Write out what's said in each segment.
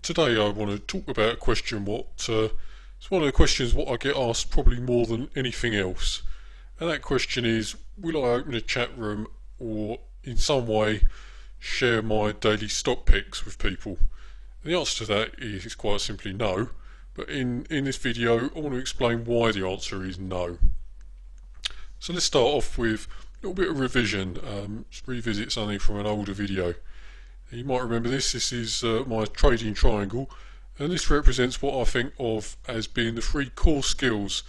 Today I want to talk about a question it's one of the questions what I get asked probably more than anything else. And that question is, will I open a chat room or in some way share my daily stock picks with people? And the answer to that is quite simply no. But in this video I want to explain why the answer is no. So let's start off with a little bit of revision, revisit something from an older video. You might remember this. This is my trading triangle, and this represents what I think of as being the three core skills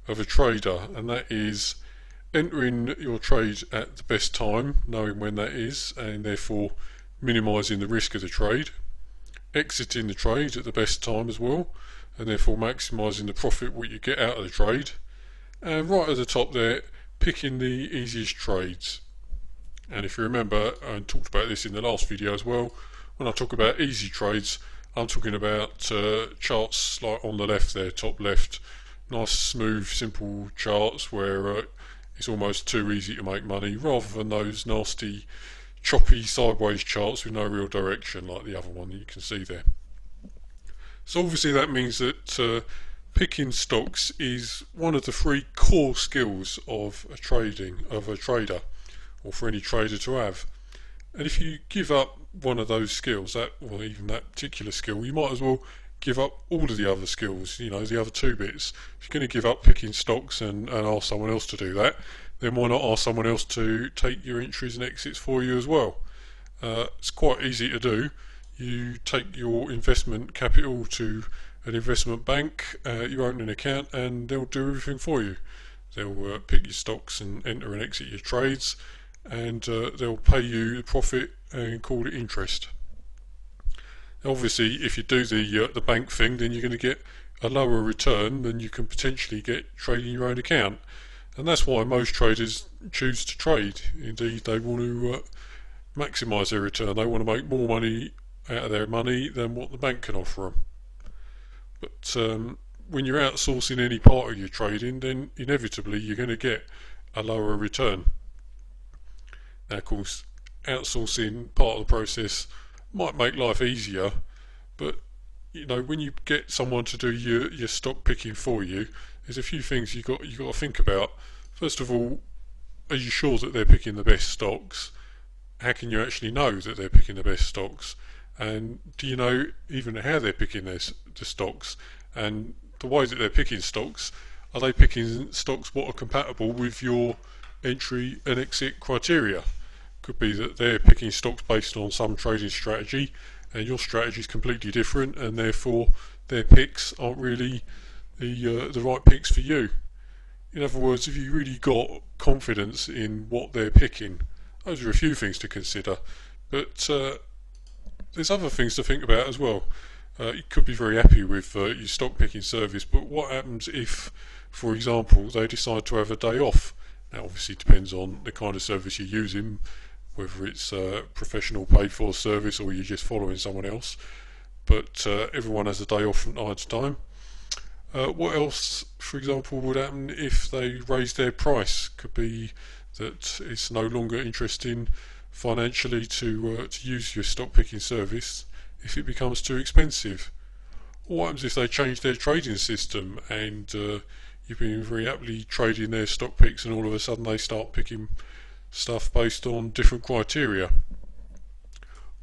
of a trader, and that is entering your trade at the best time, knowing when that is, and therefore minimising the risk of the trade, exiting the trade at the best time as well, and therefore maximising the profit what you get out of the trade, and right at the top there, picking the easiest trades. And if you remember, I talked about this in the last video as well, when I talk about easy trades, I'm talking about charts like on the left there, top left, nice smooth simple charts where it's almost too easy to make money, rather than those nasty choppy sideways charts with no real direction like the other one that you can see there. So obviously that means that picking stocks is one of the three core skills of a trader, or for any trader to have. And if you give up one of those skills, or even that particular skill, you might as well give up all of the other skills, the other two bits. If you're going to give up picking stocks and ask someone else to do that, then why not ask someone else to take your entries and exits for you as well? It's quite easy to do. You take your investment capital to an investment bank, you open an account, and they'll do everything for you. They'll pick your stocks and enter and exit your trades, and they'll pay you the profit and call it interest. Obviously, if you do the bank thing, then you're going to get a lower return than you can potentially get trading your own account, and that's why most traders choose to trade. Indeed, they want to maximise their return. They want to make more money out of their money than what the bank can offer them. But when you're outsourcing any part of your trading, then inevitably you're going to get a lower return. Now, of course, outsourcing part of the process might make life easier, but when you get someone to do your stock picking for you, there's a few things you got to think about. First of all, are you sure that they're picking the best stocks? How can you actually know that they're picking the best stocks? And do you know even how they're picking the stocks? And the way that they're picking stocks, are they picking stocks what are compatible with your entry and exit criteria? Could be that they're picking stocks based on some trading strategy, and your strategy is completely different, and therefore their picks aren't really the right picks for you. In other words, if you really got confidence in what they're picking, those are a few things to consider. But there's other things to think about as well. You could be very happy with your stock picking service, but what happens if, for example, they decide to have a day off? Now, obviously, it depends on the kind of service you're using, whether it's a professional paid for service or you're just following someone else. But everyone has a day off from time to time. What else, for example, would happen if they raise their price? Could be that it's no longer interesting financially to use your stock picking service if it becomes too expensive. Or what happens if they change their trading system and you've been very happily trading their stock picks, and all of a sudden they start picking stuff based on different criteria?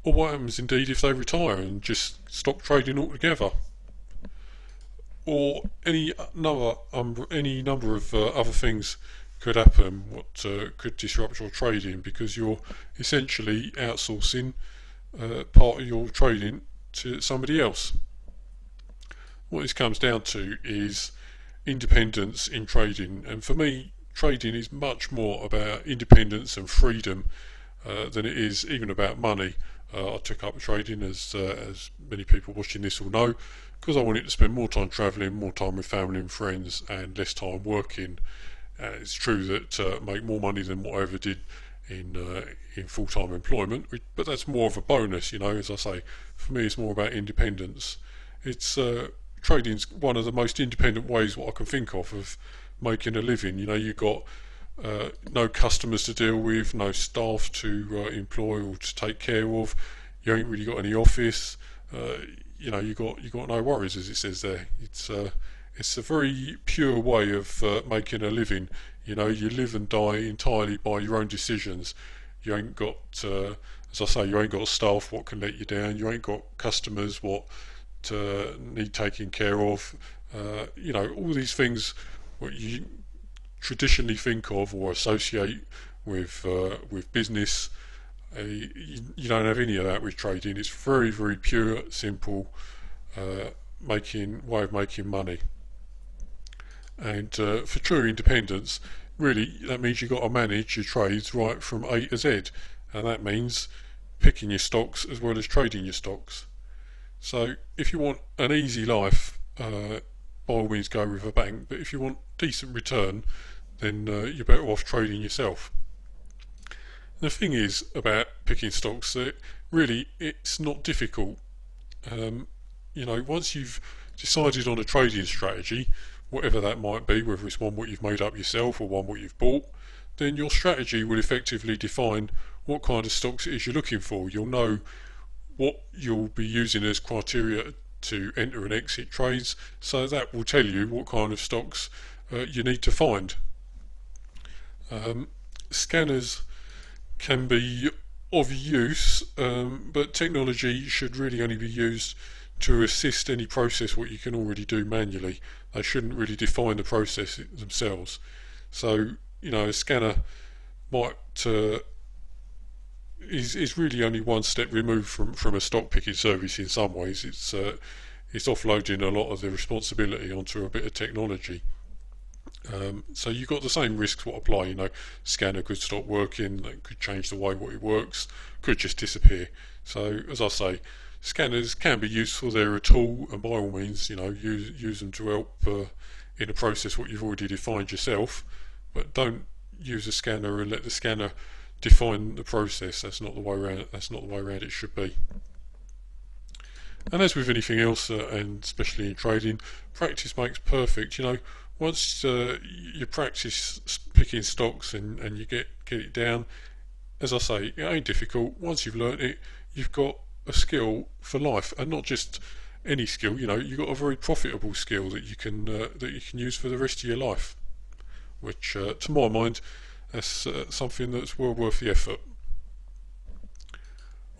Or what happens indeed if they retire and just stop trading altogether? Or any number of other things could happen what could disrupt your trading, because you're essentially outsourcing part of your trading to somebody else. What this comes down to is independence in trading, and for me, trading is much more about independence and freedom than it is even about money. I took up trading, as many people watching this will know, because I wanted to spend more time travelling, more time with family and friends, and less time working. It's true that make more money than what I ever did in full-time employment, but that's more of a bonus. As I say, for me, it's more about independence. It's trading's one of the most independent ways what I can think of making a living. You've got no customers to deal with, no staff to employ or to take care of. You ain't really got any office. you got no worries, as it says there. It's a very pure way of making a living. You live and die entirely by your own decisions. You ain't got, as I say, you ain't got staff what can let you down. You ain't got customers what need taking care of. All these things what you traditionally think of or associate with business. You don't have any of that with trading. It's very, very pure, simple, making way of making money. And for true independence, really, that means you've got to manage your trades right from A to Z, and that means picking your stocks as well as trading your stocks. So if you want an easy life, by all means go with a bank. But if you want decent return, then you're better off trading yourself. The thing is about picking stocks that really it's not difficult. Once you've decided on a trading strategy, whatever that might be, whether it's one what you've made up yourself or one what you've bought, then your strategy will effectively define what kind of stocks it is you're looking for. You'll know what you'll be using as criteria to enter and exit trades, so that will tell you what kind of stocks you need to find. Scanners can be of use, but technology should really only be used to assist any process what you can already do manually. They shouldn't really define the process themselves. So, a scanner might is really only one step removed from a stock picking service in some ways. It's offloading a lot of the responsibility onto a bit of technology. So you've got the same risks what apply. Scanner could stop working, it could change the way what it works, could just disappear. So as I say, scanners can be useful. They're a tool, and by all means, use them to help in a process what you've already defined yourself. But don't use a scanner and let the scanner define the process. That's not the way around. That's not the way around it should be. And as with anything else, and especially in trading, practice makes perfect. Once you practice picking stocks and you get it down, as I say, it ain't difficult. Once you've learnt it, you've got a skill for life, and not just any skill. You've got a very profitable skill that you can use for the rest of your life. Which, to my mind, that's something that's well worth the effort.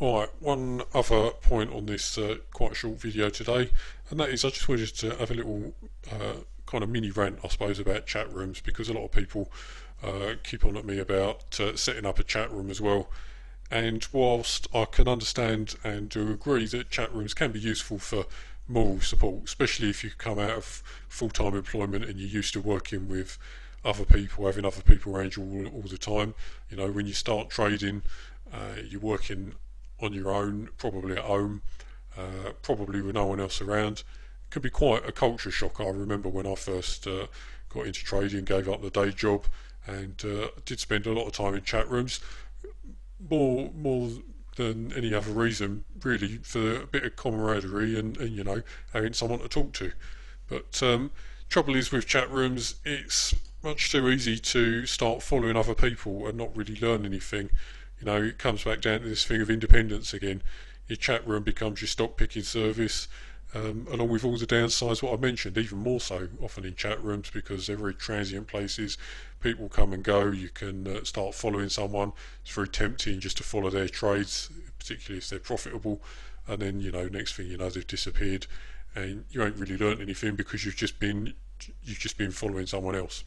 Alright, one other point on this quite short video today, and that is I just wanted to have a little kind of mini rant, I suppose, about chat rooms, because a lot of people keep on at me about setting up a chat room as well. And whilst I can understand and do agree that chat rooms can be useful for moral support, especially if you come out of full-time employment and you're used to working with other people, having other people around you all the time. When you start trading, you're working on your own, probably at home, probably with no one else around. It can be quite a culture shock. I remember when I first got into trading, gave up the day job, and did spend a lot of time in chat rooms, more than any other reason, really, for a bit of camaraderie and having someone to talk to. But trouble is with chat rooms, it's much too easy to start following other people and not really learn anything. It comes back down to this thing of independence again. Your chat room becomes your stock picking service, along with all the downsides what I mentioned, even more so often in chat rooms, because they're very transient places. People come and go. You can start following someone. It's very tempting just to follow their trades, particularly if they're profitable, and then next thing you know, they've disappeared and you ain't really learnt anything because you've just been following someone else.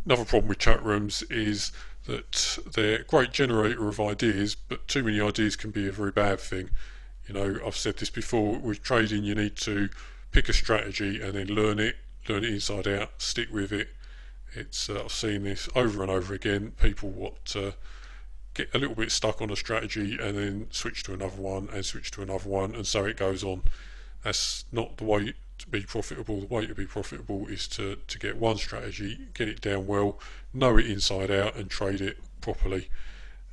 Another problem with chat rooms is that they're a great generator of ideas, but too many ideas can be a very bad thing. I've said this before, with trading you need to pick a strategy and then learn it inside out, stick with it. I've seen this over and over again. People get a little bit stuck on a strategy and then switch to another one and switch to another one, and so it goes on. That's not the way to be profitable. The way to be profitable is to get one strategy, get it down well, know it inside out, and trade it properly.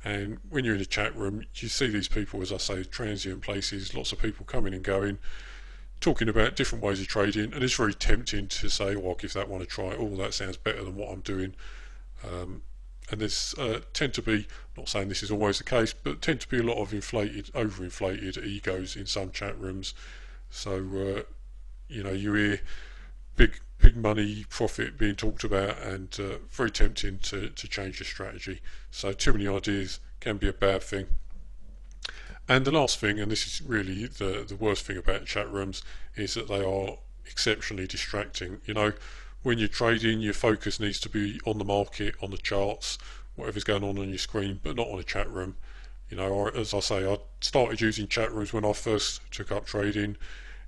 And when you're in a chat room, you see these people, as I say, transient places, lots of people coming and going, talking about different ways of trading, and it's very tempting to say, I'll give that one a try. Oh, that sounds better than what I'm doing. and there's tend to be, not saying this is always the case, but tend to be a lot of overinflated egos in some chat rooms. So you hear big money profit being talked about, and very tempting to change your strategy. So too many ideas can be a bad thing. And the last thing, and this is really the worst thing about chat rooms, is that they are exceptionally distracting. When you're trading, your focus needs to be on the market, on the charts, whatever's going on your screen, but not on a chat room. As I say, I started using chat rooms when I first took up trading,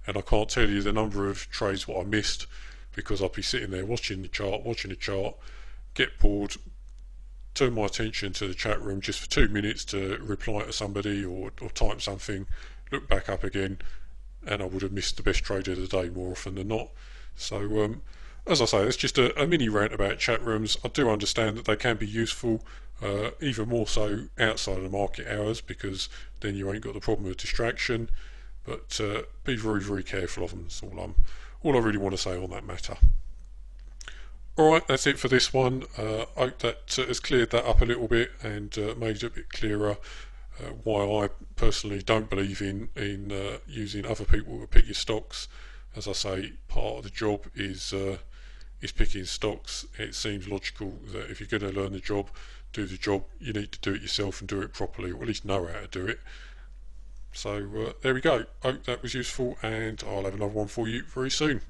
and I can't tell you the number of trades what I missed because I'd be sitting there watching the chart, get bored, turn my attention to the chat room just for 2 minutes to reply to somebody or type something, look back up again, and I would have missed the best trade of the day more often than not. So, as I say, it's just a mini rant about chat rooms. I do understand that they can be useful, even more so outside of the market hours, because then you ain't got the problem of distraction. But be very, very careful of them. That's all I really want to say on that matter. Alright, that's it for this one. I hope that has cleared that up a little bit and made it a bit clearer why I personally don't believe in using other people to pick your stocks. As I say, part of the job is picking stocks. It seems logical that if you're going to learn the job, do the job, you need to do it yourself and do it properly, or at least know how to do it. So there we go. Hope that was useful, and I'll have another one for you very soon.